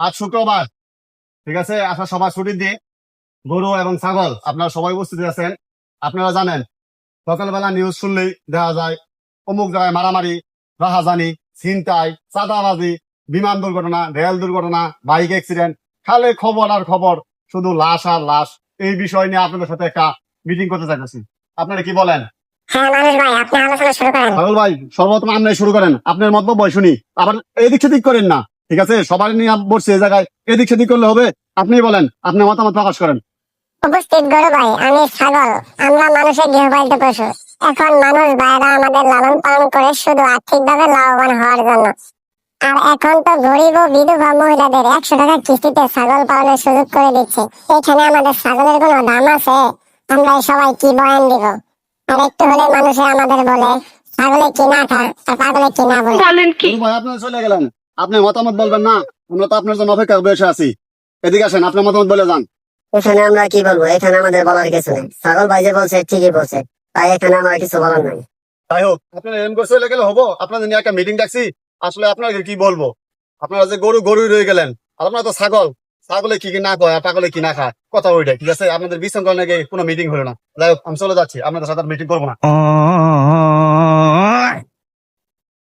আজ শুক্রবার, ঠিক আছে, আসার সবার ছুটির দিন। গরু এবং ছাগল আপনারা সবাই উপস্থিত আছেন। আপনারা জানেন সকালবেলা নিউজ শুনলেই দেখা যায় অমুক জায়গায় মারামারি, রাহাজানি, ছিনতাই, চাঁদাবাজি, বিমান দুর্ঘটনা, রেল দুর্ঘটনা, বাইক অ্যাক্সিডেন্ট, খালি খবর আর খবর, শুধু লাশ আর লাশ। এই বিষয় নিয়ে আপনাদের সাথে একটা মিটিং করতে চাইতেছি। আপনারা কি বলেন? হ্যাঁ মানুষ ভাই, আপনি আলোচনা শুরু করেন। ছাগল ভাই, সর্বপ্রথম আপনি শুরু করেন, আপনার মন্তব্য শুনি। আবার এদিক সেদিক করেন না, ঠিক আছে? সবাই নিয়ে বসছে এই জায়গায়, এদিক সেদিক করলে হবে? আপনি বলেন, আপনি মতামত প্রকাশ করেন। উপস্থিত গরু ভাই, আমি ছাগল। আমরা মানুষের গৃহপালিত পশু। এখন মানুষ ভাইরা আমাদের লালন পালন করে শুধু আর্থিকভাবে লাভবান হওয়ার জন্য। আর এখন তো গরিব ও বিধবা মহিলাদের 100 টাকা কিস্তিতে ছাগল পালনের সুযোগ করে দিচ্ছে। এখানে আমাদের ছাগলের কোনো দাম আছে? আমরা সবাই কি বয়ান দিব? আর একটু হলে মানুষে আমাদের বলে ছাগলে কি না খা আর পাগলে কি না বলে। গরু ভাই, আপনি চলে গেলেন, আপনি মতামত বলবেন না? আমরা তো আপনার জন্য অপেক্ষা বসে আছি। এদিকে আসেন, আপনার মতামত বলে যান। এখানে আমরা কি বলবো? এখানে আমাদের বলার কিছু নেই। ছাগল ভাই যে বলছে ঠিকই বলছে, তাই এখানে আমার কিছু বলার নাই। যাই হোক, আপনারা এরকম করে চলে গেলে হবো? আপনাদের নিয়ে একটা মিটিং ডাকছি, আসলে আপনাকে কি বলবো। আপনারা যে গরুই রয়ে গেলেন, আর আপনারা তো ছাগল, ছাগলে কি কি না কয় আর পাগলে কি না খায়, কথা ওইটাই, ঠিক আছে? আপনাদের বিশৃঙ্খলা নাকি কোনো মিটিং হলো না। যাই হোক, আমি চলে যাচ্ছি, আপনাদের সাথে মিটিং করবো না।